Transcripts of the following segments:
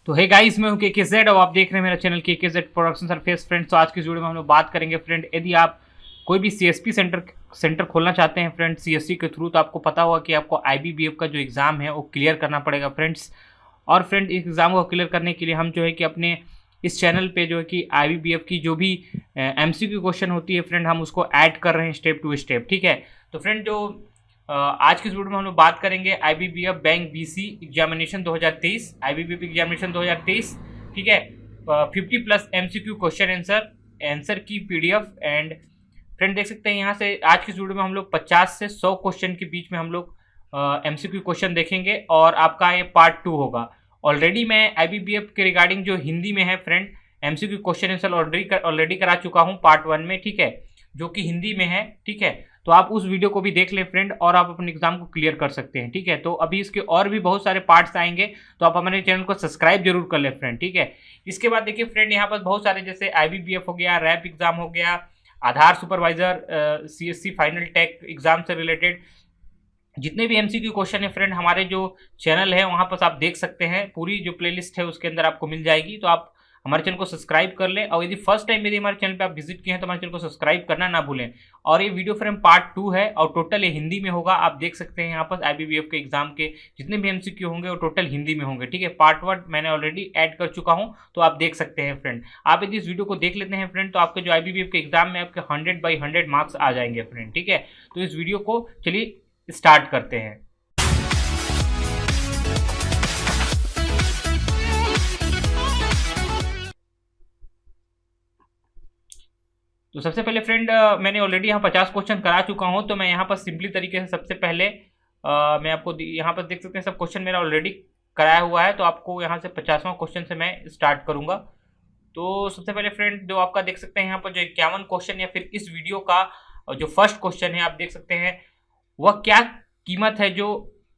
तो hey guys, मैं हूं के जेड और आप देख रहे हैं मेरा चैनल के जेड प्रोडक्शन सरफेस। फ्रेंड्स, तो आज की इस वीडियो में हम लोग बात करेंगे फ्रेंड, यदि आप कोई भी सीएसपी सेंटर खोलना चाहते हैं फ्रेंड सीएससी के थ्रू, तो आपको पता होगा कि आपको आईबीबीएफ का जो एग्ज़ाम है वो क्लियर करना पड़ेगा फ्रेंड्स। और फ्रेंड, इस एग्ज़ाम को क्लियर करने के लिए हम जो है कि अपने इस चैनल पे जो है कि आईबीबीएफ की जो भी एमसीक्यू क्वेश्चन होती है फ्रेंड, हम उसको ऐड कर रहे हैं स्टेप टू स्टेप। ठीक है, तो फ्रेंड जो आज की इस वीडियो में हम लोग बात करेंगे आईबीबीएफ बैंक बीसी एग्जामिनेशन 2023, आईबीबीएफ एग्जामिनेशन 2023। ठीक है, 50+ एमसीक्यू क्वेश्चन आंसर की पीडीएफ। एंड फ्रेंड देख सकते हैं यहाँ से आज की इस वीडियो में हम लोग 50 से 100 क्वेश्चन के बीच में हम लोग एमसीक्यू क्वेश्चन देखेंगे और आपका ये पार्ट 2 होगा। ऑलरेडी मैं आईबीबीएफ के रिगार्डिंग जो हिंदी में है friend MCQ question answer already करा चुका हूँ पार्ट 1 में। ठीक है, जो कि हिंदी में है। ठीक है, तो आप उस वीडियो को भी देख लें फ्रेंड और आप अपने एग्जाम को क्लियर कर सकते हैं। ठीक है, तो अभी इसके और भी बहुत सारे पार्ट्स आएंगे, तो आप हमारे चैनल को सब्सक्राइब जरूर कर लें फ्रेंड। ठीक है, इसके बाद देखिए फ्रेंड, यहाँ पर बहुत सारे जैसे आईबीबीएफ हो गया, रैप एग्जाम हो गया, Aadhaar supervisor, CSC final tech exam से रिलेटेड जितने भी एमसीक्यू क्वेश्चन है फ्रेंड, हमारे जो चैनल है वहाँ पर आप देख सकते हैं। पूरी जो प्लेलिस्ट है उसके अंदर आपको मिल जाएगी, तो आप हमारे चैनल को सब्सक्राइब कर लें। और यदि फर्स्ट टाइम यदि हमारे चैनल पे आप विजिट किए हैं तो हमारे चैनल को सब्सक्राइब करना ना भूलें। और ये वीडियो फ्रेंड पार्ट 2 है और टोटल ये हिंदी में होगा। आप देख सकते हैं यहाँ पर आईबीबीएफ के एग्जाम के जितने भी एमसीक्यू होंगे वो टोटल हिंदी में होंगे। ठीक है, पार्ट 1 मैंने ऑलरेडी ऐड कर चुका हूँ, तो आप देख सकते हैं फ्रेंड। आप यदि इस वीडियो को देख लेते हैं फ्रेंड, तो आपके जो आईबीबीएफ के एग्जाम में आपके 100/100 मार्क्स आ जाएंगे फ्रेंड। ठीक है, तो इस वीडियो को चलिए स्टार्ट करते हैं। तो सबसे पहले फ्रेंड, मैंने ऑलरेडी यहाँ 50 क्वेश्चन करा चुका हूँ, तो मैं यहाँ पर सिंपली तरीके से सबसे पहले मैं आपको यहाँ पर देख सकते हैं सब क्वेश्चन मेरा ऑलरेडी कराया हुआ है। तो आपको यहाँ से 50वां क्वेश्चन से मैं स्टार्ट करूँगा। तो सबसे पहले फ्रेंड, जो आपका देख सकते हैं यहाँ पर जो 51 क्वेश्चन या फिर इस वीडियो का जो फर्स्ट क्वेश्चन है, आप देख सकते हैं वह क्या कीमत है जो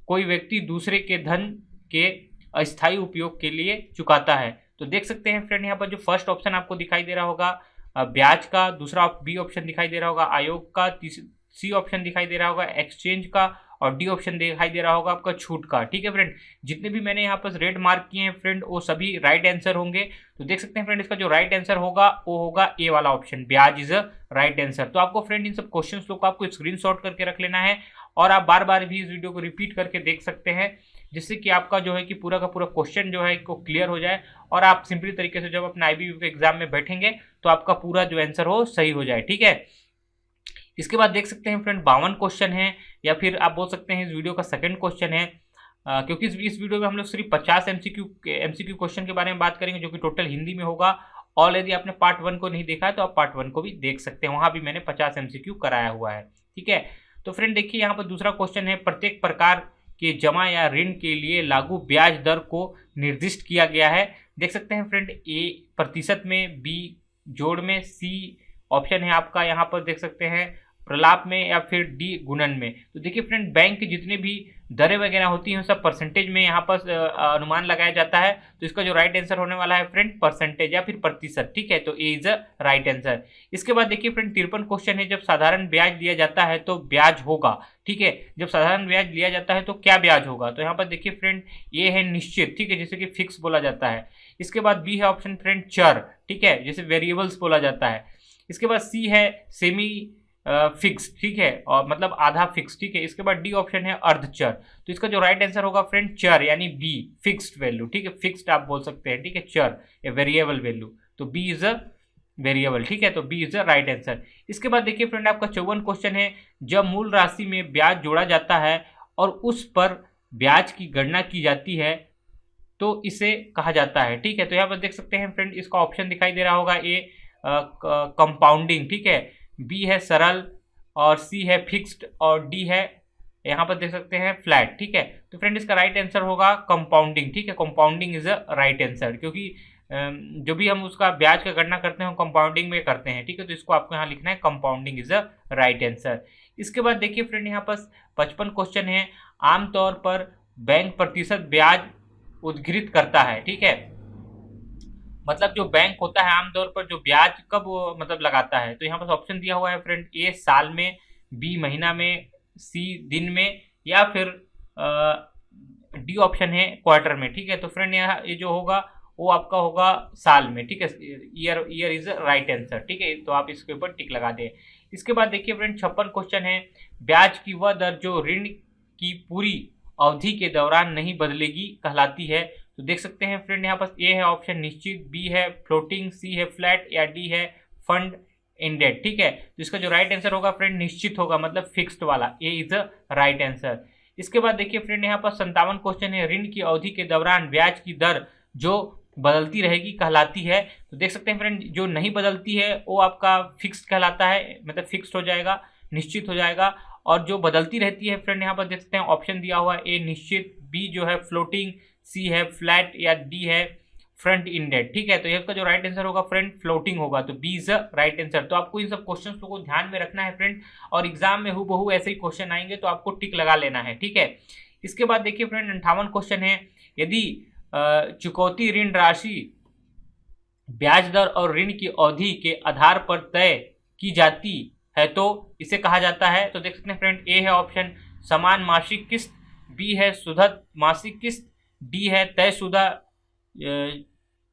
कोई व्यक्ति दूसरे के धन के अस्थायी उपयोग के लिए चुकाता है। तो देख सकते हैं फ्रेंड, यहाँ पर जो फर्स्ट ऑप्शन आपको दिखाई दे रहा होगा ब्याज का, दूसरा बी ऑप्शन दिखाई दे रहा होगा आयोग का, सी ऑप्शन दिखाई दे रहा होगा एक्सचेंज का, और डी ऑप्शन दिखाई दे रहा होगा आपका छूट का। ठीक है फ्रेंड, जितने भी मैंने यहाँ पर रेड मार्क किए हैं फ्रेंड वो सभी राइट आंसर होंगे। तो देख सकते हैं फ्रेंड, इसका जो राइट आंसर होगा वो होगा ए वाला ऑप्शन, ब्याज इज अ राइट आंसर। तो आपको फ्रेंड इन सब क्वेश्चंस को आपको स्क्रीनशॉट करके रख लेना है और आप बार बार भी इस वीडियो को रिपीट करके देख सकते हैं, जिससे कि आपका जो है कि पूरा का पूरा क्वेश्चन जो है को क्लियर हो जाए और आप सिंपली तरीके से जब अपने आईबीबी के एग्जाम में बैठेंगे तो आपका पूरा जो आंसर हो सही हो जाए। ठीक है, इसके बाद देख सकते हैं फ्रेंड 52 क्वेश्चन है, या फिर आप बोल सकते हैं इस वीडियो का सेकंड क्वेश्चन है, क्योंकि इस वीडियो में हम लोग सिर्फ 50 एमसीक्यू क्वेश्चन के बारे में बात करेंगे, जो कि टोटल हिंदी में होगा। और यदि आपने पार्ट 1 को नहीं देखा है तो आप पार्ट 1 को भी देख सकते हैं, वहां भी मैंने 50 एमसीक्यू कराया हुआ है। ठीक है, तो फ्रेंड देखिए यहाँ पर दूसरा क्वेश्चन है, प्रत्येक प्रकार के जमा या ऋण के लिए लागू ब्याज दर को निर्दिष्ट किया गया है। देख सकते हैं फ्रेंड, ए प्रतिशत में, बी जोड़ में, सी ऑप्शन है आपका यहाँ पर देख सकते हैं प्रलाप में, या फिर डी गुणन में। तो देखिए फ्रेंड, बैंक की जितनी भी दरें वगैरह होती हैं सब परसेंटेज में यहाँ पर अनुमान लगाया जाता है। तो इसका जो राइट आंसर होने वाला है फ्रेंड परसेंटेज या फिर प्रतिशत। ठीक है, तो ए इज अ राइट आंसर। इसके बाद देखिए फ्रेंड 53 क्वेश्चन है, जब साधारण ब्याज लिया जाता है तो ब्याज होगा। ठीक है, जब साधारण ब्याज लिया जाता है तो क्या ब्याज होगा। तो यहाँ पर देखिए फ्रेंड, ये है निश्चित। ठीक है, जैसे कि फिक्स बोला जाता है। इसके बाद बी है ऑप्शन फ्रेंड चर। ठीक है, जैसे वेरिएबल्स बोला जाता है। इसके बाद सी है सेमी फिक्स। ठीक है, और मतलब आधा फिक्स। ठीक है, इसके बाद डी ऑप्शन है अर्धचर। तो इसका जो राइट आंसर होगा फ्रेंड चर, यानी बी फिक्स्ड वैल्यू। ठीक है, फिक्स्ड आप बोल सकते हैं। ठीक है, चर या वेरिएबल वैल्यू, तो बी इज अ वेरिएबल। ठीक है, तो B is a right answer. इसके बाद देखिए फ्रेंड, आपका 54 क्वेश्चन है, जब मूल राशि में ब्याज जोड़ा जाता है और उस पर ब्याज की गणना की जाती है तो इसे कहा जाता है। ठीक है, तो यहाँ पर देख सकते हैं फ्रेंड, इसका ऑप्शन दिखाई दे रहा होगा ए कंपाउंडिंग। ठीक है, बी है सरल, और सी है फिक्स्ड, और डी है यहाँ पर देख सकते हैं फ्लैट। ठीक है, तो फ्रेंड इसका राइट आंसर होगा कंपाउंडिंग। ठीक है, compounding is a right answer, क्योंकि जो भी हम उसका ब्याज का गणना करते हैं कंपाउंडिंग में करते हैं। ठीक है, तो इसको आपको यहाँ लिखना है compounding is a right answer. इसके बाद देखिए फ्रेंड, यहाँ पर 55 क्वेश्चन है, आमतौर पर बैंक प्रतिशत ब्याज उद्धृत करता है। ठीक है, मतलब जो बैंक होता है आमतौर पर जो ब्याज कब मतलब लगाता है। तो यहाँ पर ऑप्शन दिया हुआ है फ्रेंड, ए साल में, बी महीना में, सी दिन में, या फिर डी ऑप्शन है क्वार्टर में, ठीक है। तो फ्रेंड यहाँ ये जो होगा वो आपका होगा साल में, ठीक है। ईयर इज राइट आंसर, ठीक है। तो आप इसके ऊपर टिक लगा दें। इसके बाद देखिए फ्रेंड 56 क्वेश्चन है, ब्याज की वह दर जो ऋण की पूरी अवधि के दौरान नहीं बदलेगी कहलाती है। तो देख सकते हैं फ्रेंड यहाँ पर ए है ऑप्शन निश्चित, बी है फ्लोटिंग, सी है फ्लैट या डी है फंड इंडेड, ठीक है। तो इसका जो राइट आंसर होगा फ्रेंड निश्चित होगा, मतलब फिक्स्ड वाला, ए इज द राइट आंसर। इसके बाद देखिए फ्रेंड यहाँ पर 57 क्वेश्चन है, ऋण की अवधि के दौरान ब्याज की दर जो बदलती रहेगी कहलाती है। तो देख सकते हैं फ्रेंड जो नहीं बदलती है वो आपका फिक्स्ड कहलाता है, मतलब फिक्स्ड हो जाएगा, निश्चित हो जाएगा। और जो बदलती रहती है फ्रेंड यहाँ पर देख सकते हैं ऑप्शन दिया हुआ है, ए निश्चित, बी जो है फ्लोटिंग, सी है फ्लैट या डी है फ्रंट इंडेड, ठीक है। तो इसका जो राइट आंसर होगा फ्रेंड फ्लोटिंग होगा, तो बी इज राइट आंसर। तो आपको इन सब क्वेश्चंस को ध्यान में रखना है फ्रेंड, और एग्जाम में हूबहू ऐसे ही क्वेश्चन आएंगे तो आपको टिक लगा लेना है, ठीक है। इसके बाद देखिए फ्रेंड 58 क्वेश्चन है, यदि चुकौती ऋण राशि ब्याज दर और ऋण की अवधि के आधार पर तय की जाती है तो इसे कहा जाता है। तो देख सकते हैं फ्रेंड ए है ऑप्शन समान मासिक किस्त, बी है शुद्ध मासिक किस्त, डी है तयशुदा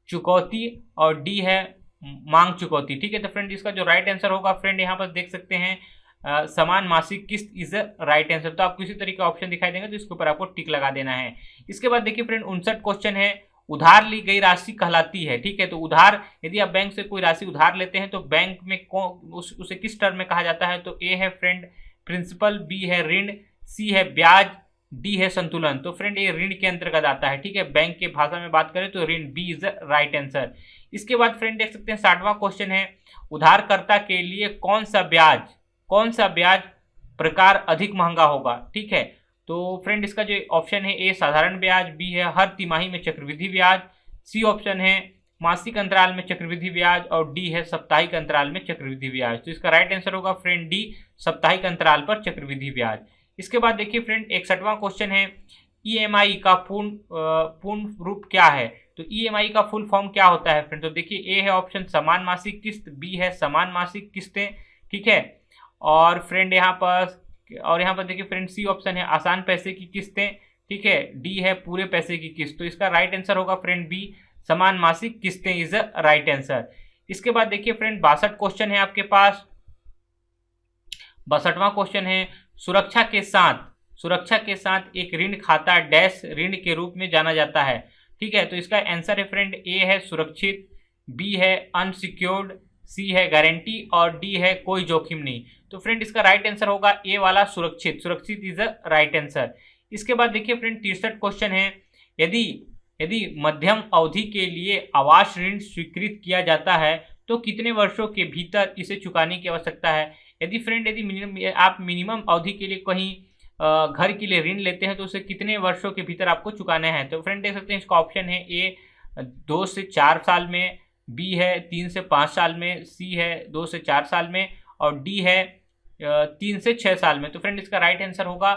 चुकौती और डी है मांग चुकौती, ठीक है। तो फ्रेंड इसका जो राइट आंसर होगा फ्रेंड यहाँ पर देख सकते हैं समान मासिक किस्त इज राइट आंसर। तो आपको इसी तरीके का ऑप्शन दिखाई देंगे तो इसके ऊपर आपको टिक लगा देना है। इसके बाद देखिए फ्रेंड 59 क्वेश्चन है, उधार ली गई राशि कहलाती है, ठीक है। तो उधार, यदि आप बैंक से कोई राशि उधार लेते हैं तो बैंक में उसे किस टर्म में कहा जाता है। तो ए है फ्रेंड प्रिंसिपल, बी है ऋण, सी है ब्याज, डी है संतुलन। तो फ्रेंड ये ऋण के अंतर्गत आता है, ठीक है। बैंक के भाषा में बात करें तो ऋण, बी इज राइट आंसर। इसके बाद फ्रेंड देख सकते हैं 60वां क्वेश्चन है, उधारकर्ता के लिए कौन सा ब्याज प्रकार अधिक महंगा होगा, ठीक है। तो फ्रेंड इसका जो ऑप्शन है ए साधारण ब्याज, बी है हर तिमाही में चक्रवृद्धि ब्याज, सी ऑप्शन है मासिक अंतराल में चक्रवृद्धि ब्याज और डी है साप्ताहिक अंतराल में चक्रवृद्धि ब्याज। तो इसका राइट आंसर होगा फ्रेंड डी साप्ताहिक अंतराल पर चक्रवृद्धि ब्याज। इसके बाद देखिए फ्रेंड 61वां क्वेश्चन है, ईएमआई का पूर्ण रूप क्या है। तो ईएमआई का फुल फॉर्म क्या होता है फ्रेंड। तो देखिए ए है ऑप्शन समान मासिक किस्त, बी है समान मासिक किस्तें, ठीक है। और फ्रेंड यहाँ पर देखिए फ्रेंड सी ऑप्शन है आसान पैसे की किस्तें, ठीक है। डी है पूरे पैसे की किस्त। तो इसका राइट आंसर होगा फ्रेंड बी समान मासिक किस्तें इज राइट आंसर। इसके बाद देखिए फ्रेंड 62 क्वेश्चन है आपके पास। 62वां क्वेश्चन है, सुरक्षा के साथ एक ऋण खाता डैश ऋण के रूप में जाना जाता है, ठीक है। तो इसका आंसर है फ्रेंड ए है सुरक्षित, बी है अनसिक्योर्ड, सी है गारंटी और डी है कोई जोखिम नहीं। तो फ्रेंड इसका राइट आंसर होगा ए वाला सुरक्षित इज अ राइट आंसर। इसके बाद देखिए फ्रेंड 63 क्वेश्चन है, यदि मध्यम अवधि के लिए आवास ऋण स्वीकृत किया जाता है तो कितने वर्षों के भीतर इसे चुकाने की आवश्यकता है। यदि आप मिनिमम अवधि के लिए कहीं घर के लिए ऋण लेते हैं तो उसे कितने वर्षों के भीतर आपको चुकाना है। तो फ्रेंड देख सकते हैं इसका ऑप्शन है ए 2 से 4 साल में, बी है 3 से 5 साल में, सी है 2 से 4 साल में और डी है 3 से 6 साल में। तो फ्रेंड इसका राइट आंसर होगा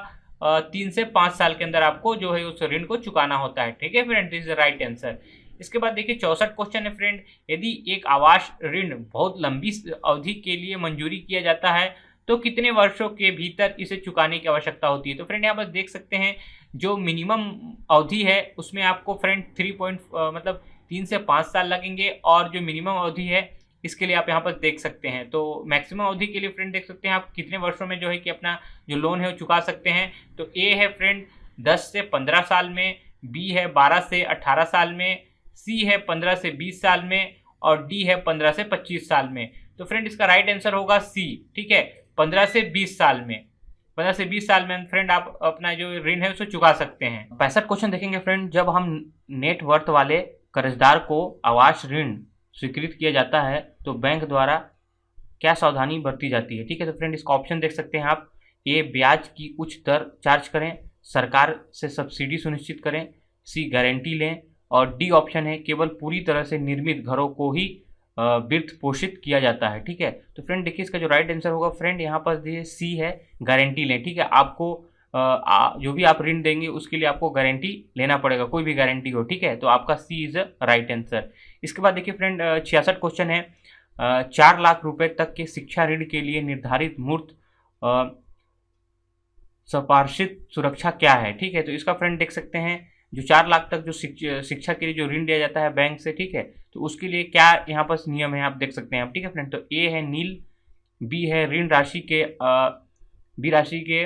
3 से 5 साल के अंदर आपको जो है उस ऋण को चुकाना होता है, ठीक है friend, this is the right answer. इसके बाद देखिए 64 क्वेश्चन है फ्रेंड, यदि एक आवास ऋण बहुत लंबी अवधि के लिए मंजूरी किया जाता है तो कितने वर्षों के भीतर इसे चुकाने की आवश्यकता होती है। तो फ्रेंड यहाँ पर देख सकते हैं जो मिनिमम अवधि है उसमें आपको फ्रेंड 3 से 5 साल लगेंगे और जो मिनिमम अवधि है इसके लिए आप यहाँ पर देख सकते हैं। तो मैक्सिमम अवधि के लिए फ्रेंड देख सकते हैं आप कितने वर्षों में जो है कि अपना जो लोन है वो चुका सकते हैं। तो ए है फ्रेंड 10 से 15 साल में, बी है 12 से 18 साल में, सी है 15 से 20 साल में और डी है 15 से 25 साल में। तो फ्रेंड इसका राइट आंसर होगा सी, ठीक है, 15 से 20 साल में। 15 से 20 साल में फ्रेंड आप अपना जो ऋण है उसे चुका सकते हैं। 65 क्वेश्चन देखेंगे फ्रेंड, जब हम नेट वर्थ वाले कर्जदार को आवास ऋण स्वीकृत किया जाता है तो बैंक द्वारा क्या सावधानी बरती जाती है, ठीक है। तो फ्रेंड इसका ऑप्शन देख सकते हैं आप, ए ब्याज की उच्च दर चार्ज करें, सरकार से सब्सिडी सुनिश्चित करें, सी गारंटी लें और डी ऑप्शन है केवल पूरी तरह से निर्मित घरों को ही वित्त पोषित किया जाता है, ठीक है। तो फ्रेंड देखिए इसका जो राइट आंसर होगा फ्रेंड यहाँ पर सी है गारंटी लें, ठीक है। आपको जो भी आप ऋण देंगे उसके लिए आपको गारंटी लेना पड़ेगा, कोई भी गारंटी हो, ठीक है। तो आपका सी इज राइट आंसर। इसके बाद देखिए फ्रेंड 66 क्वेश्चन है, 4 लाख रुपए तक के शिक्षा ऋण के लिए निर्धारित मूर्त संपार्श्विक सुरक्षा क्या है, ठीक है। तो इसका फ्रेंड देख सकते हैं जो 4 लाख तक जो शिक्षा के लिए जो ऋण दिया जाता है बैंक से, ठीक है, तो उसके लिए क्या यहाँ पर नियम है आप देख सकते हैं आप, ठीक है फ्रेंड। तो ए है नील, बी है ऋण राशि के बी राशि के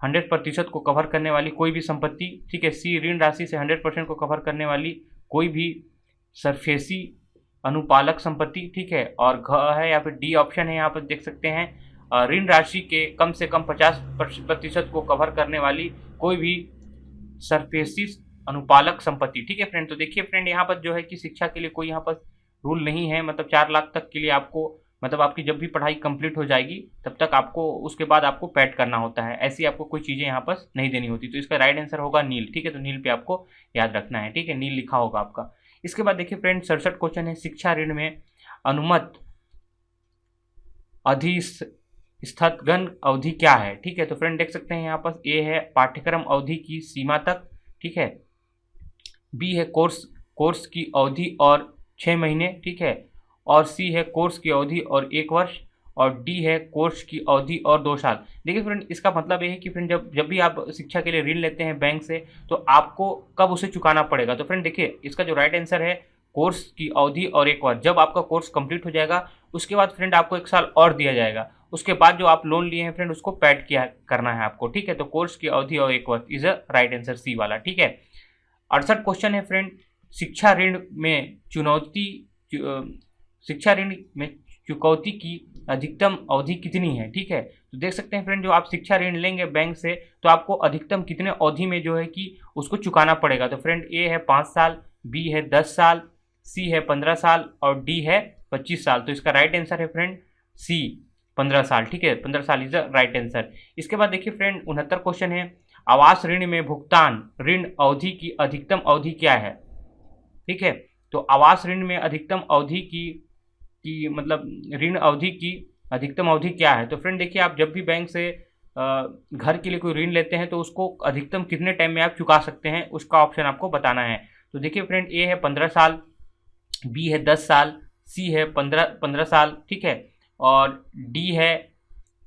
100% को कवर करने वाली कोई भी संपत्ति, ठीक है, सी ऋण राशि से 100% को कवर करने वाली कोई भी सरफेसी अनुपालक संपत्ति, ठीक है, और घ है या फिर डी ऑप्शन है यहाँ पर देख सकते हैं ऋण राशि के कम से कम 50% को कवर करने वाली कोई भी सरफेसी अनुपालक संपत्ति, ठीक है फ्रेंड। तो देखिए फ्रेंड यहाँ पर जो है कि शिक्षा के लिए कोई यहाँ पर रूल नहीं है, मतलब 4 लाख तक के लिए आपको, मतलब आपकी जब भी पढ़ाई कंप्लीट हो जाएगी तब तक आपको उसके बाद आपको पैड करना होता है, ऐसी आपको कोई चीज़ें यहाँ पर नहीं देनी होती। तो इसका राइट आंसर होगा नील, ठीक है। तो नील पे आपको याद रखना है, ठीक है, नील लिखा होगा आपका। इसके बाद देखिए फ्रेंड 67 क्वेश्चन है, शिक्षा ऋण में अनुमत अधिस्थगन अवधि क्या है, ठीक है। तो फ्रेंड देख सकते हैं यहाँ पर ए है पाठ्यक्रम अवधि की सीमा तक, ठीक है, बी है कोर्स की अवधि और 6 महीने, ठीक है, और सी है कोर्स की अवधि और 1 वर्ष, और डी है कोर्स की अवधि और 2 साल। देखिए फ्रेंड इसका मतलब ये है कि फ्रेंड जब भी आप शिक्षा के लिए ऋण लेते हैं बैंक से तो आपको कब उसे चुकाना पड़ेगा। तो फ्रेंड देखिए इसका जो राइट आंसर है कोर्स की अवधि और 1 वर्ष, जब आपका कोर्स कंप्लीट हो जाएगा उसके बाद फ्रेंड आपको 1 साल और दिया जाएगा, उसके बाद जो आप लोन लिए हैं फ्रेंड उसको पैड किया करना है आपको, ठीक है। तो कोर्स की अवधि और 1 वर्ष is a right answer C वाला, ठीक है। 68 क्वेश्चन है फ्रेंड, शिक्षा ऋण में चुकौती की अधिकतम अवधि कितनी है, ठीक है। तो देख सकते हैं फ्रेंड जो आप शिक्षा ऋण लेंगे बैंक से तो आपको अधिकतम कितने अवधि में जो है कि उसको चुकाना पड़ेगा। तो फ्रेंड ए है 5 साल, बी है 10 साल, सी है 15 साल और डी है 25 साल। तो इसका राइट आंसर है फ्रेंड सी 15 साल, ठीक है, 15 साल इज द राइट आंसर। इसके बाद देखिए फ्रेंड 69 क्वेश्चन है, आवास ऋण में भुगतान ऋण अवधि की अधिकतम अवधि क्या है, ठीक है। तो आवास ऋण में अधिकतम अवधि की मतलब ऋण अवधि की अधिकतम अवधि क्या है। तो फ्रेंड देखिए आप जब भी बैंक से घर के लिए कोई ऋण लेते हैं तो उसको अधिकतम कितने टाइम में आप चुका सकते हैं उसका ऑप्शन आपको बताना है। तो देखिए फ्रेंड ए है 15 साल, बी है 10 साल, सी है 15 साल, ठीक है, और डी है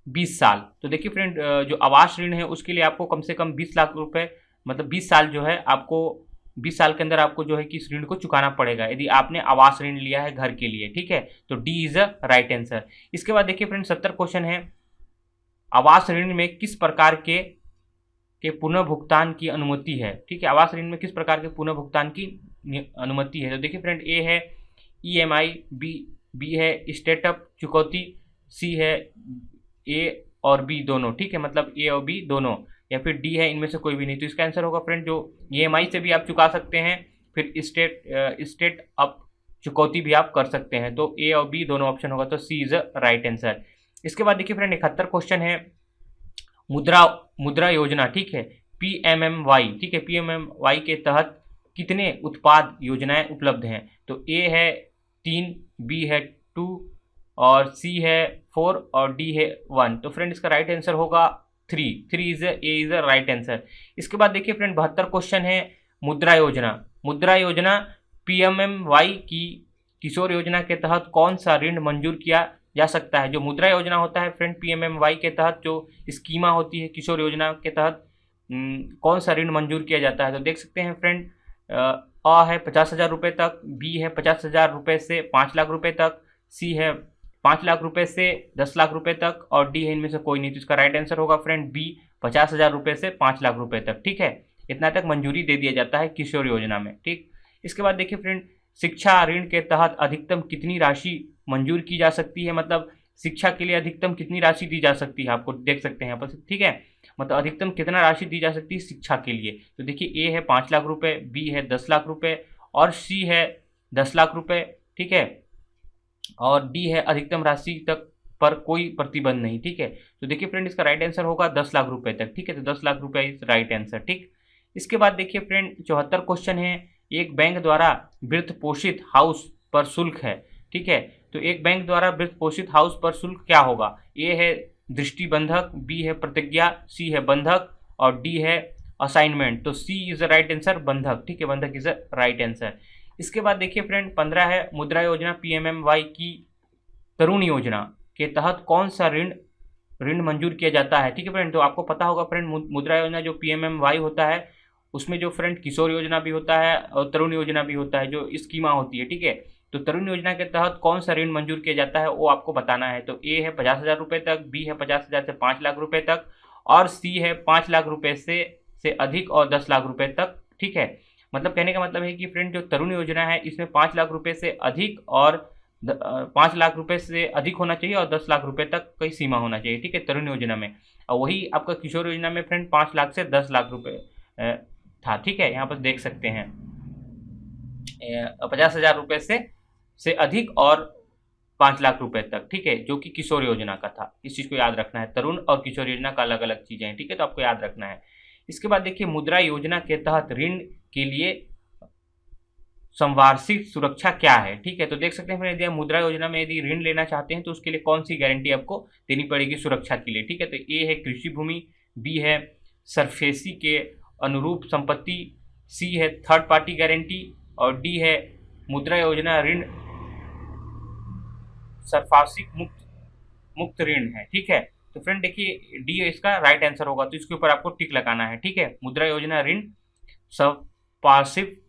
20 साल। तो देखिए फ्रेंड जो आवास ऋण है उसके लिए आपको कम से कम 20 लाख रुपए, मतलब 20 साल जो है आपको 20 साल के अंदर आपको जो है कि इस ऋण को चुकाना पड़ेगा यदि आपने आवास ऋण लिया है घर के लिए, ठीक है। तो D is a right answer. इसके बाद देखिए फ्रेंड 70 क्वेश्चन है, आवास ऋण में किस प्रकार के पुनः भुगतान की अनुमति है, ठीक है। आवास ऋण में किस प्रकार के पुनः भुगतान की अनुमति है। तो देखिए फ्रेंड ए है EMI, बी है स्टेटअप चुकौती, सी है ए और बी दोनों, ठीक है, मतलब ए और बी दोनों, या फिर डी है इनमें से कोई भी नहीं। तो इसका आंसर होगा फ्रेंड जो EMI से भी आप चुका सकते हैं, फिर स्टेट अप चुकौती भी आप कर सकते हैं। तो ए और बी दोनों ऑप्शन होगा, तो सी इज अ राइट आंसर। इसके बाद देखिए फ्रेंड 71 क्वेश्चन है, मुद्रा योजना, ठीक है, PMMY, ठीक है, PMMY के तहत कितने उत्पाद योजनाएं उपलब्ध हैं। तो ए है 3, बी है 2 और सी है 4 और डी है 1। तो फ्रेंड इसका राइट आंसर होगा 3 इज अ राइट आंसर। इसके बाद देखिए फ्रेंड 72 क्वेश्चन है, मुद्रा योजना PMMY की किशोर योजना के तहत कौन सा ऋण मंजूर किया जा सकता है। जो मुद्रा योजना होता है फ्रेंड PMMY के तहत जो स्कीमा होती है किशोर योजना के तहत कौन सा ऋण मंजूर किया जाता है। तो देख सकते हैं फ्रेंड अ है 50,000 रुपये तक, बी है 50,000 रुपये से 5 लाख रुपये तक, सी है 5 लाख रुपये से 10 लाख रुपये तक और डी है इनमें से कोई नहीं। तो इसका राइट आंसर होगा फ्रेंड बी 50,000 रुपये से 5 लाख रुपये तक, ठीक है, इतना तक मंजूरी दे दिया जाता है किशोर योजना में, ठीक। इसके बाद देखिए फ्रेंड शिक्षा ऋण के तहत अधिकतम कितनी राशि मंजूर की जा सकती है, मतलब शिक्षा के लिए अधिकतम कितनी राशि दी जा सकती है, आपको देख सकते हैं यहाँ पर, ठीक है, मतलब अधिकतम कितना राशि दी जा सकती है शिक्षा के लिए। तो देखिए ए है 5 लाख रुपए, बी है 10 लाख रुपए और सी है 10 लाख रुपए, ठीक है, और डी है अधिकतम राशि तक पर कोई प्रतिबंध नहीं, ठीक है। तो देखिए फ्रेंड इसका राइट आंसर होगा 10 लाख रुपए तक, ठीक है, तो 10 लाख रुपए इज राइट आंसर, ठीक। इसके बाद देखिए फ्रेंड 74 क्वेश्चन है, एक बैंक द्वारा वित्त पोषित हाउस पर शुल्क है, ठीक है। तो एक बैंक द्वारा वित्त पोषित हाउस पर शुल्क क्या होगा। ए है दृष्टि बंधक, बी है प्रतिज्ञा, सी है बंधक और डी है असाइनमेंट। तो सी इज द राइट आंसर बंधक, ठीक है, बंधक इज द राइट आंसर। इसके बाद देखिए फ्रेंड 15 है, मुद्रा योजना PMMY की तरुण योजना के तहत कौन सा ऋण ऋण मंजूर किया जाता है। ठीक है फ्रेंड, तो आपको पता होगा फ्रेंड मुद्रा योजना जो PMMY होता है उसमें जो फ्रेंड किशोर योजना भी होता है और तरुण योजना भी होता है, जो स्कीमा होती है। ठीक है, तो तरुण योजना के तहत कौन सा ऋण मंजूर किया जाता है वो आपको बताना है। तो ए है 50,000 रुपये तक, बी है 50,000 से 5 लाख रुपए तक, और सी है 5 लाख रुपए से अधिक और 10 लाख रुपए तक। ठीक है, मतलब कहने का मतलब है कि फ्रेंड जो तरुण योजना है इसमें 5 लाख रुपए से अधिक और 5 लाख रुपए से अधिक होना चाहिए और 10 लाख रुपए तक की सीमा होना चाहिए। ठीक है, तरुण योजना में। और वही आपका किशोर योजना में फ्रेंड 5 लाख से 10 लाख रुपए था। ठीक है, यहाँ पर देख सकते हैं 50,000 रुपये से अधिक और 5 लाख रुपए तक। ठीक है, जो कि किशोर योजना का था। इस चीज़ को याद रखना है, तरुण और किशोर योजना का अलग अलग चीज़ें हैं। ठीक है, तो आपको याद रखना है। इसके बाद देखिए मुद्रा योजना के तहत ऋण के लिए समवार्षिक सुरक्षा क्या है। ठीक है, तो देख सकते हैं यदि मुद्रा योजना में यदि ऋण लेना चाहते हैं तो उसके लिए कौन सी गारंटी आपको देनी पड़ेगी सुरक्षा के लिए। ठीक है, तो ए है कृषि भूमि, बी है सरफेसी के अनुरूप संपत्ति, सी है थर्ड पार्टी गारंटी, और डी है मुद्रा योजना ऋण सरफासिक मुक्त ऋण है। ठीक है, तो फ्रेंड देखिए डी इसका राइट आंसर होगा, तो इसके ऊपर आपको टिक लगाना है। ठीक है, मुद्रा योजना ऋण सरफासिक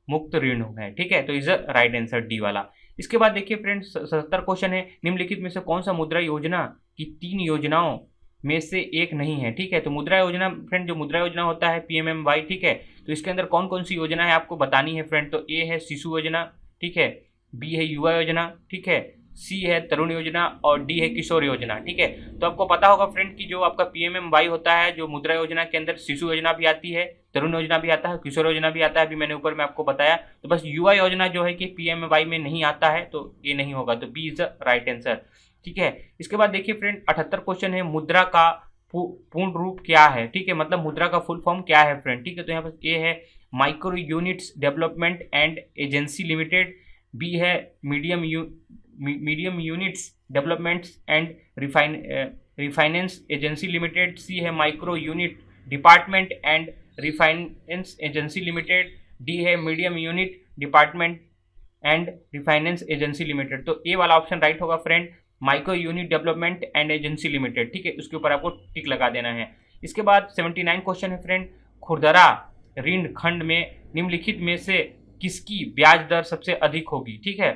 मुक्त ऋण है। ठीक है, तो इज राइट आंसर डी वाला। इसके बाद देखिए फ्रेंड 77 क्वेश्चन है, निम्नलिखित में से कौन सा मुद्रा योजना की 3 योजनाओं में से एक नहीं है। ठीक है, तो मुद्रा योजना फ्रेंड जो मुद्रा योजना होता है PMMY, ठीक है, तो इसके अंदर कौन कौन सी योजना है आपको बतानी है फ्रेंड। तो ए है शिशु योजना, ठीक है, बी है युवा योजना, ठीक है, सी है तरुण योजना, और डी है किशोर योजना। ठीक है, तो आपको पता होगा फ्रेंड कि जो आपका PMMY होता है, जो मुद्रा योजना के अंदर शिशु योजना भी आती है, तरुण योजना भी आता है, किशोर योजना भी आता है। अभी मैंने ऊपर में आपको बताया। तो बस युवा योजना जो है कि PMMY में नहीं आता है, तो ये नहीं होगा, तो B is the right answer. ठीक है, इसके बाद देखिए फ्रेंड 78 क्वेश्चन है, मुद्रा का पूर्ण रूप क्या है। ठीक है, मतलब मुद्रा का फुल फॉर्म क्या है फ्रेंड। ठीक है, तो यहाँ पर ए है micro units development and agency limited, B है medium units developments and refinance agency limited, C है micro unit department and refinance agency limited, D है medium unit department and refinance agency limited. तो A वाला option right होगा friend, micro unit development and agency limited. ठीक है, उसके ऊपर आपको टिक लगा देना है। इसके बाद 79 क्वेश्चन है फ्रेंड, खुरदरा ऋण खंड में निम्नलिखित में से किसकी ब्याज दर सबसे अधिक होगी। ठीक है,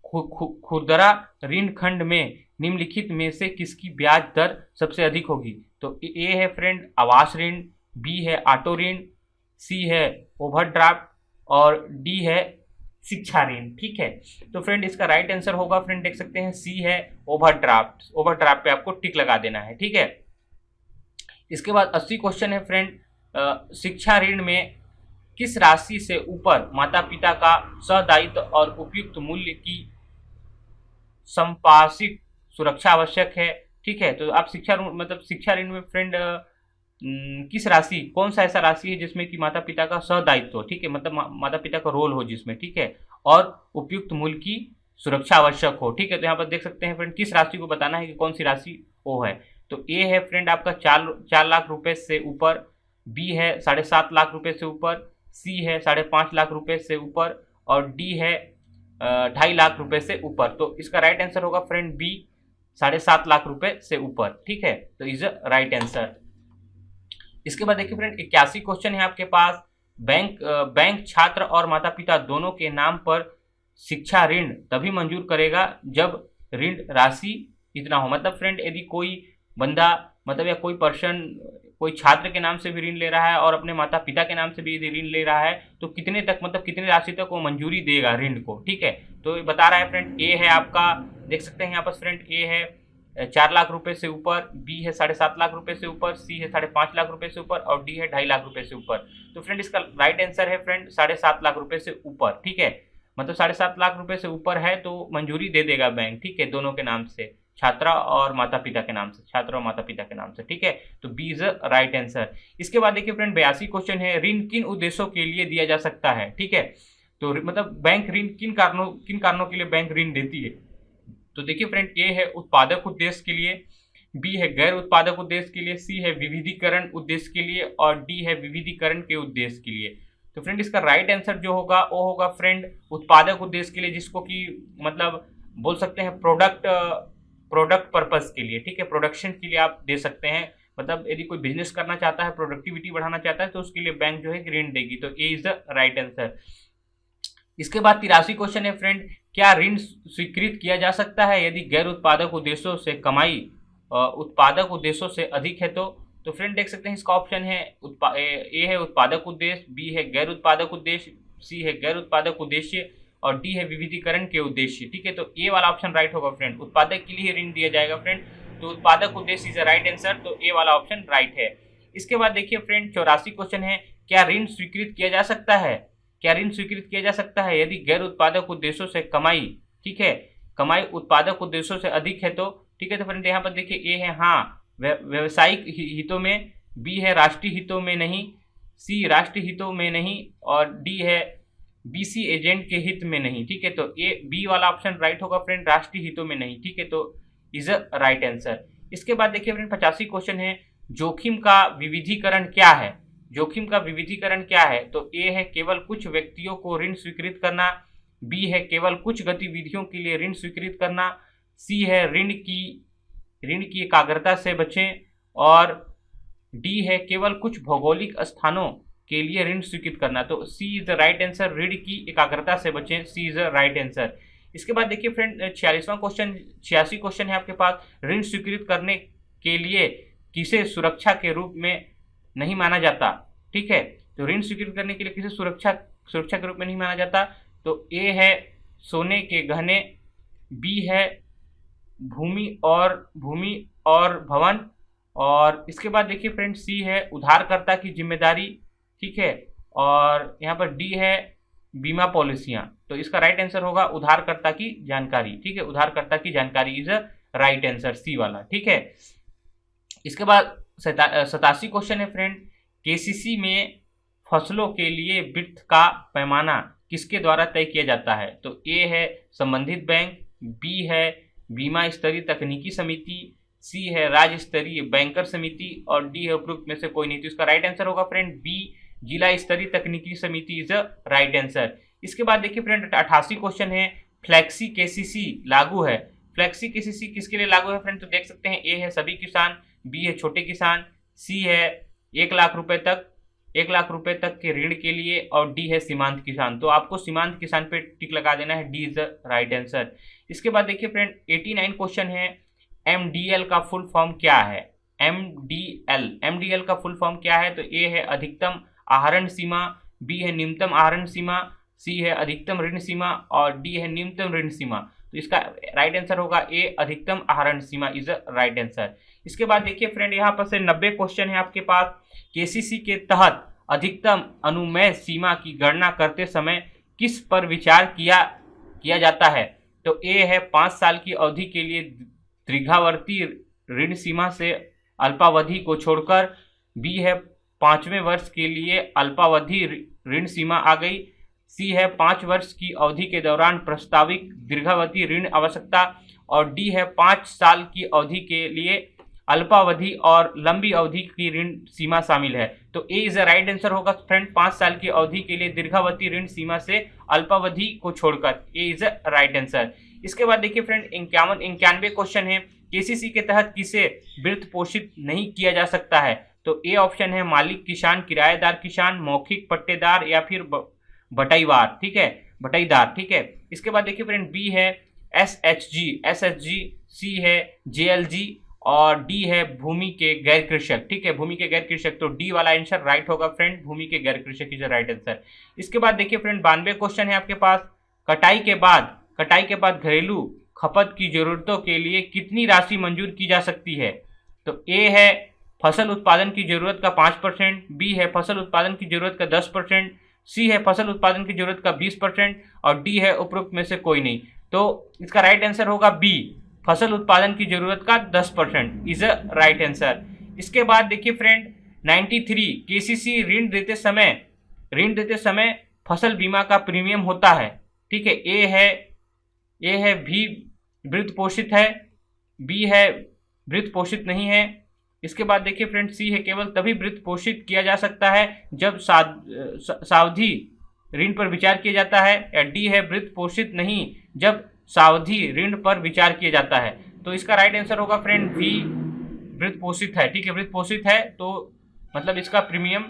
खुरदरा ऋण खंड में निम्नलिखित में से किसकी ब्याज दर सबसे अधिक होगी। तो ए है फ्रेंड आवास ऋण, बी है ऑटो ऋण, सी है ओवरड्राफ्ट, और डी है शिक्षा ऋण। ठीक है, तो फ्रेंड इसका राइट आंसर होगा फ्रेंड देख सकते हैं सी है ओवरड्राफ्ट। ओवरड्राफ्ट पे आपको टिक लगा देना है। ठीक है, इसके बाद 80 क्वेश्चन है फ्रेंड, शिक्षा ऋण में किस राशि से ऊपर माता पिता का सहदायित्व और उपयुक्त मूल्य की संपार्श्विक सुरक्षा आवश्यक है। ठीक है, तो आप शिक्षा ऋण में फ्रेंड किस राशि, कौन सा ऐसा राशि है जिसमें कि माता पिता का सहदायित्व, ठीक है, मतलब माता पिता का रोल हो जिसमें, ठीक है, और उपयुक्त मूल्य की सुरक्षा आवश्यक हो। ठीक है, तो यहाँ पर देख सकते हैं फ्रेंड किस राशि को बताना है कि कौन सी राशि वो है। तो ए है फ्रेंड आपका 4 लाख रुपए से ऊपर, बी है 7.5 लाख रुपए से ऊपर, सी है 5.5 लाख रुपए से ऊपर, और डी है 2.5 लाख रुपए से ऊपर। तो इसका राइट आंसर होगा फ्रेंड बी 7.5 लाख रुपए से ऊपर। ठीक है, तो इज राइट आंसर। इसके बाद देखिए फ्रेंड 81 क्वेश्चन है आपके पास, बैंक छात्र और माता पिता दोनों के नाम पर शिक्षा ऋण तभी मंजूर करेगा जब ऋण राशि इतना हो। मतलब फ्रेंड यदि कोई बंदा मतलब या कोई पर्सन कोई छात्र के नाम से भी ऋण ले रहा है और अपने माता पिता के नाम से भी यदि ऋण ले रहा है तो कितने तक, मतलब कितने राशि तक वो मंजूरी देगा ऋण को। ठीक है, तो ये बता रहा है फ्रेंड, ए है आपका देख सकते हैं यहाँ पर फ्रेंड, ए है 4 लाख रुपए से ऊपर, बी है 7.5 लाख रुपए से ऊपर, सी है 5.5 लाख रुपए से ऊपर, और डी है 2.5 लाख रुपए से ऊपर। तो फ्रेंड इसका राइट आंसर है फ्रेंड 7.5 लाख रुपए से ऊपर। ठीक है, मतलब 7.5 लाख रुपए से ऊपर है तो मंजूरी दे देगा बैंक। ठीक है, दोनों के नाम से, छात्रा और माता पिता के नाम से, छात्र और माता पिता के नाम से। ठीक है, तो बी इज राइट आंसर। इसके बाद देखिए फ्रेंड 82 क्वेश्चन है, ऋण किन उद्देश्यों के लिए दिया जा सकता है। ठीक है, तो मतलब बैंक ऋण किन कारणों के लिए बैंक ऋण देती है। तो देखिए फ्रेंड, ए है उत्पादक उद्देश्य के लिए, बी है गैर उत्पादक उद्देश्य के लिए, सी है विविधीकरण उद्देश्य के लिए, और डी है विविधीकरण के उद्देश्य के लिए। तो फ्रेंड इसका राइट आंसर जो होगा वो होगा फ्रेंड उत्पादक उद्देश्य के लिए, जिसको कि मतलब बोल सकते हैं प्रोडक्ट प्रोडक्ट पर्पस के लिए, ठीक है, प्रोडक्शन के लिए आप दे सकते हैं। मतलब यदि कोई बिजनेस करना चाहता है, प्रोडक्टिविटी बढ़ाना चाहता है, तो उसके लिए बैंक जो है ऋण देगी। तो ए इज द राइट आंसर। इसके बाद 83 क्वेश्चन है फ्रेंड, क्या ऋण स्वीकृत किया जा सकता है यदि गैर उत्पादक उद्देश्यों से कमाई उत्पादक उद्देश्यों से अधिक है? तो फ्रेंड देख सकते हैं इसका ऑप्शन है ए है उत्पादक उद्देश्य, बी है गैर उत्पादक उद्देश्य, सी है गैर उत्पादक उद्देश्य और डी है विविधीकरण के उद्देश्य, ठीक है। तो ए वाला ऑप्शन राइट होगा फ्रेंड, उत्पादक के लिए ऋण दिया जाएगा फ्रेंड, तो उत्पादक उद्देश्य इज राइट आंसर, तो ए वाला ऑप्शन राइट है। इसके बाद देखिए फ्रेंड 84 क्वेश्चन है, क्या ऋण स्वीकृत किया जा सकता है, क्या ऋण स्वीकृत किया जा सकता है यदि गैर उत्पादक उद्देश्यों से कमाई, ठीक है, कमाई उत्पादक उद्देश्यों से अधिक है? तो ठीक है, तो फ्रेंड यहाँ पर देखिए ए है हाँ व्यवसायिक हितों में, बी है राष्ट्रीय हितों में नहीं, सी राष्ट्रीय हितों में नहीं और डी है बीसी एजेंट के हित में नहीं, ठीक है। तो ए बी वाला ऑप्शन राइट होगा फ्रेंड, राष्ट्रीय हितों में नहीं, ठीक है, तो इज अ राइट आंसर। इसके बाद देखिए फ्रेंड 85 क्वेश्चन है, जोखिम का विविधीकरण क्या है? जोखिम का विविधीकरण क्या है? तो ए है केवल कुछ व्यक्तियों को ऋण स्वीकृत करना, बी है केवल कुछ गतिविधियों के लिए ऋण स्वीकृत करना, सी है ऋण की एकाग्रता से बचें और डी है केवल कुछ भौगोलिक स्थानों के लिए ऋण स्वीकृत करना। तो सी इज द राइट आंसर, ऋण की एकाग्रता से बचें, सी इज द राइट आंसर। इसके बाद देखिए फ्रेंड 86 क्वेश्चन है आपके पास, ऋण स्वीकृत करने के लिए किसे सुरक्षा के रूप में नहीं माना जाता, ठीक है। तो ऋण स्वीकृत करने के लिए किसे सुरक्षा के रूप में नहीं माना जाता? तो ए है सोने के गहने, बी है भूमि और भवन और इसके बाद देखिए फ्रेंड सी है उधारकर्ता की जिम्मेदारी, ठीक है, और यहाँ पर डी है बीमा पॉलिसियां। तो इसका राइट आंसर होगा उधारकर्ता की जानकारी, ठीक है, उधारकर्ता की जानकारी is a right answer, C वाला, ठीक है। इसके बाद 87 क्वेश्चन है फ्रेंड, केसीसी में फसलों के लिए वित्त का पैमाना किसके द्वारा तय किया जाता है? तो ए है संबंधित बैंक, बी है बीमा स्तरीय तकनीकी समिति, सी है राज्य स्तरीय बैंकर समिति और डी है उपरोक्त में से कोई नहीं। तो इसका राइट आंसर होगा फ्रेंड बी जिला स्तरीय तकनीकी समिति इज अ राइट आंसर। इसके बाद देखिए फ्रेंड 88 क्वेश्चन है, फ्लेक्सी केसीसी लागू है, फ्लेक्सी केसीसी किसके लिए लागू है फ्रेंड? तो देख सकते हैं ए है सभी किसान, बी है छोटे किसान, सी है 1 लाख रुपए तक के ऋण के लिए और डी है सीमांत किसान। तो आपको सीमांत किसान पे टिक लगा देना है, D is the right answer. इसके बाद देखिए फ्रेंड 89 क्वेश्चन है, एमडीएल का फुल फॉर्म क्या है? एमडीएल का फुल फॉर्म क्या है? तो ए है अधिकतम आहरण सीमा, बी है न्यूनतम आहरण सीमा, सी है अधिकतम ऋण सीमा और डी है न्यूनतम ऋण सीमा। तो इसका राइट आंसर होगा ए अधिकतम आहरण सीमा इज अ राइट आंसर। इसके बाद देखिए फ्रेंड यहाँ पर से 90 क्वेश्चन है आपके पास, केसीसी के तहत अधिकतम अनुमेय सीमा की गणना करते समय किस पर विचार किया जाता है? तो ए है 5 साल की अवधि के लिए दीर्घावर्ती ऋण सीमा से अल्पावधि को छोड़कर, बी है 5वें वर्ष के लिए अल्पावधि ऋण सीमा आ गई, सी है 5 वर्ष की अवधि के दौरान प्रस्तावित दीर्घावधि ऋण आवश्यकता और डी है 5 साल की अवधि के लिए अल्पावधि और लंबी अवधि की ऋण सीमा शामिल है। तो ए इज अ राइट आंसर होगा फ्रेंड, 5 साल की अवधि के लिए दीर्घावधि ऋण सीमा से अल्पावधि को छोड़कर, ए इज अ राइट आंसर। इसके बाद देखिए फ्रेंड 91 क्वेश्चन है, केसीसी के तहत किसे वित्त पोषित नहीं किया जा सकता है? तो ए ऑप्शन है मालिक किसान, किराएदार किसान, मौखिक पट्टेदार या फिर बटाईदार, ठीक है। इसके बाद देखिए फ्रेंड बी है एसएचजी, सी है जेएलजी और डी है भूमि के गैर कृषक, ठीक है, भूमि के गैर कृषक। तो डी वाला आंसर राइट होगा फ्रेंड, भूमि के गैर कृषक इज राइट आंसर। इसके बाद देखिए फ्रेंड 92 क्वेश्चन है आपके पास, कटाई के बाद घरेलू खपत की जरूरतों के लिए कितनी राशि मंजूर की जा सकती है? तो ए है फसल उत्पादन की जरूरत का 5%, बी है फसल उत्पादन की जरूरत का 10%, सी है फसल उत्पादन की जरूरत का 20% और डी है उपरोक्त में से कोई नहीं। तो इसका राइट आंसर होगा बी, फसल उत्पादन की जरूरत का 10% इज अ राइट आंसर। इसके बाद देखिए फ्रेंड 93, केसीसी ऋण देते समय फसल बीमा का प्रीमियम होता है, ठीक है। ए है भी वित्त पोषित है, बी है वित्त पोषित नहीं है। इसके बाद देखिए फ्रेंड सी है केवल तभी वित्त पोषित किया जा सकता है जब सावधि ऋण पर विचार किया जाता है, या डी है वित्त पोषित नहीं जब सावधि ऋण पर विचार किया जाता है। तो इसका राइट आंसर होगा फ्रेंड बी, वृत्त पोषित है। ठीक है, वृत्त पोषित है तो मतलब इसका प्रीमियम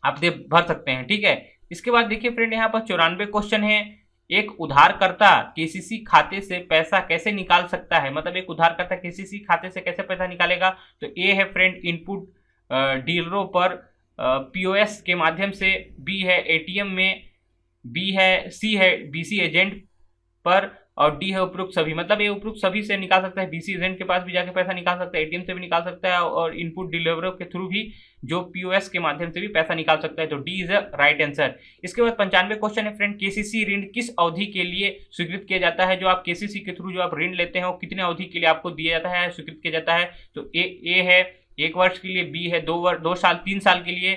आप दे भर सकते हैं। ठीक है, इसके बाद देखिए फ्रेंड यहाँ पर 94 क्वेश्चन है। एक उधारकर्ता केसीसी खाते से पैसा कैसे निकाल सकता है, मतलब एक उधारकर्ता केसीसी खाते से कैसे पैसा निकालेगा। तो ए है फ्रेंड इनपुट डीलरों पर पीओएस के माध्यम से, बी है एटीएम में, बी है सी है बीसी एजेंट पर, और डी है उपरोक्त सभी। मतलब ये उपरोक्त सभी से निकाल सकता है, बीसी एजेंट के पास भी जाके पैसा निकाल सकता है, एटीएम से भी निकाल सकता है, और इनपुट डिलीवरों के थ्रू भी जो पीओएस के माध्यम से भी पैसा निकाल सकता है। तो D is a right answer. इसके बाद 95 क्वेश्चन है फ्रेंड, केसीसी ऋण किस अवधि के लिए स्वीकृत किया जाता है। जो आप केसीसी के थ्रू जो आप ऋण लेते हैं वो कितने अवधि के लिए आपको दिया जाता है, स्वीकृत किया जाता है। तो ए है 1 वर्ष के लिए, बी है 2 साल 3 साल के लिए,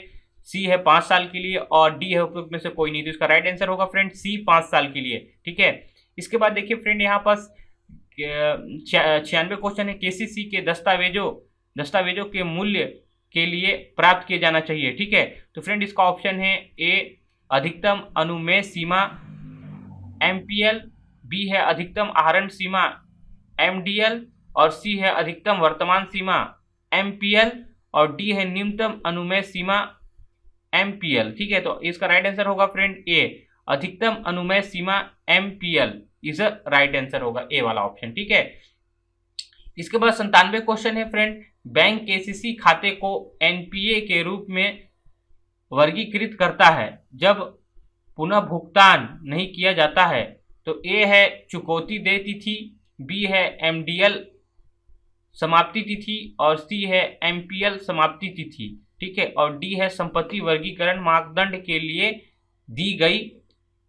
सी है 5 साल के लिए, और डी है उपरोक्त में से कोई नहीं। तो इसका राइट आंसर होगा फ्रेंड सी, 5 साल के लिए। ठीक है, इसके बाद देखिए फ्रेंड यहाँ पास 96 क्वेश्चन है, केसीसी के दस्तावेजों के मूल्य के लिए प्राप्त किए जाना चाहिए। ठीक है, तो फ्रेंड इसका ऑप्शन है ए अधिकतम अनुमेय सीमा एमपीएल, बी है अधिकतम आहरण सीमा एमडीएल, और सी है अधिकतम वर्तमान सीमा एमपीएल, और डी है न्यूनतम अनुमेय सीमा एमपीएल। ठीक है, तो इसका राइट आंसर होगा फ्रेंड ए अधिकतम अनुमेय सीमा MPL is a right answer होगा ए वाला ऑप्शन। ठीक है, इसके बाद 97 क्वेश्चन है फ्रेंड, बैंक केसीसी खाते को एनपीए के रूप में वर्गीकृत करता है जब पुनः भुगतान नहीं किया जाता है। तो ए है चुकौती देय तिथि, बी है एमडीएल समाप्ति तिथि, और सी है एमपीएल समाप्ति तिथि। ठीक है, और डी है संपत्ति वर्गीकरण मापदंड के लिए दी गई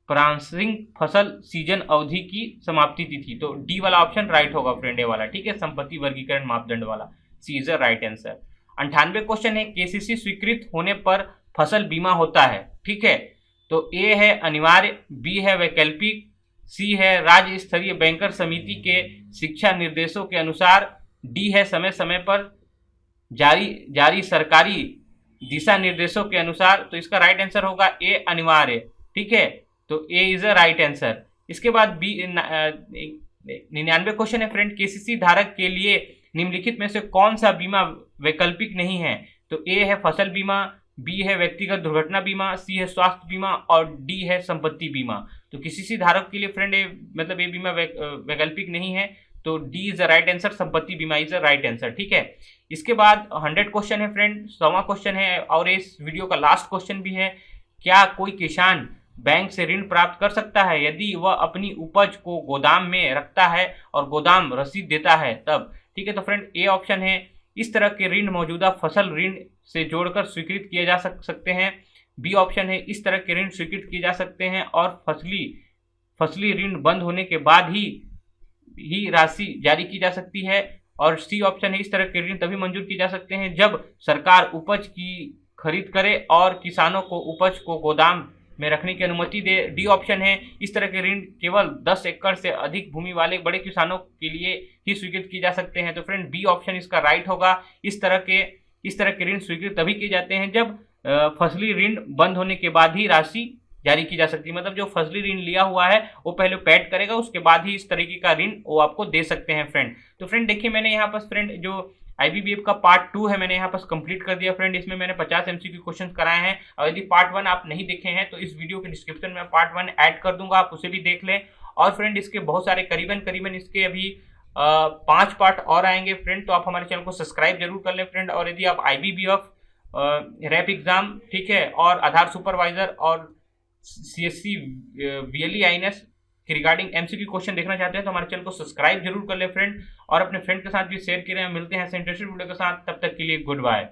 प्रारंभिक फसल सीजन अवधि की समाप्ति तिथि। तो डी वाला ऑप्शन राइट होगा फ्रेंड, ए वाला। ठीक है, संपत्ति वर्गीकरण मापदंड वाला, C is the right answer. 98 question है, केसीसी स्वीकृत होने पर फसल बीमा होता है। ठीक है, तो ए है अनिवार्य, बी है वैकल्पिक, सी है राज्य स्तरीय बैंकर समिति के शिक्षा निर्देशों के अनुसार, डी है समय समय पर जारी सरकारी दिशा निर्देशों के अनुसार। तो इसका राइट आंसर होगा ए अनिवार्य। ठीक है, तो ए इज अ राइट आंसर। इसके बाद बी 99 क्वेश्चन है फ्रेंड, केसीसी धारक के लिए निम्नलिखित में से कौन सा बीमा वैकल्पिक नहीं है। तो ए है फसल बीमा, बी है व्यक्तिगत दुर्घटना बीमा, सी है स्वास्थ्य बीमा, और डी है संपत्ति बीमा। तो केसीसी धारक के लिए फ्रेंड मतलब ये बीमा वैकल्पिक नहीं है, तो D is the right answer, संपत्ति बीमा इज द राइट आंसर। ठीक है, इसके बाद 100 क्वेश्चन है फ्रेंड, 100वां क्वेश्चन है और इस वीडियो का लास्ट क्वेश्चन भी है। क्या कोई किसान बैंक से ऋण प्राप्त कर सकता है यदि वह अपनी उपज को गोदाम में रखता है और गोदाम रसीद देता है तब। ठीक है, तो फ्रेंड ए ऑप्शन है, इस तरह के ऋण मौजूदा फसल ऋण से जोड़कर स्वीकृत किए जा सकते हैं। बी ऑप्शन है, इस तरह के ऋण स्वीकृत किए जा सकते हैं और फसली ऋण बंद होने के बाद ही राशि जारी की जा सकती है। और सी ऑप्शन है, इस तरह के ऋण तभी मंजूर किए जा सकते हैं जब सरकार उपज की खरीद करे और किसानों को उपज को गोदाम में रखने की अनुमति दे। डी ऑप्शन है, इस तरह के ऋण केवल 10 एकड़ से अधिक भूमि वाले बड़े किसानों के लिए ही स्वीकृत किए जा सकते हैं। तो फ्रेंड बी ऑप्शन इसका राइट होगा, इस तरह के ऋण स्वीकृत तभी किए जाते हैं जब फसली ऋण बंद होने के बाद ही राशि जारी की जा सकती है। मतलब जो फसली ऋण लिया हुआ है वो पहले पेड करेगा, उसके बाद ही इस तरीके का ऋण वो आपको दे सकते हैं फ्रेंड। तो फ्रेंड देखिए, मैंने यहाँ पर फ्रेंड जो IBBF का पार्ट 2 है मैंने यहाँ पर कंप्लीट कर दिया फ्रेंड। इसमें मैंने 50 MCQ क्वेश्चन कराए हैं, और यदि पार्ट 1 आप नहीं देखे हैं तो इस वीडियो के डिस्क्रिप्शन में पार्ट 1 ऐड कर दूंगा, आप उसे भी देख लें। और फ्रेंड इसके बहुत सारे करीबन इसके अभी 5 पार्ट और आएंगे फ्रेंड, तो आप हमारे चैनल को सब्सक्राइब जरूर कर लें फ्रेंड। और यदि आप IBBF रैप एग्जाम, ठीक है, और आधार सुपरवाइजर और CSC VLE INS के रिगार्डिंग MCQ क्वेश्चन देखना चाहते हैं तो हमारे चैनल को सब्सक्राइब जरूर कर ले फ्रेंड, और अपने फ्रेंड के साथ भी शेयर करें। मिलते हैं ऐसे इंटरेस्टिंग वीडियो के साथ, तब तक के लिए गुड बाय।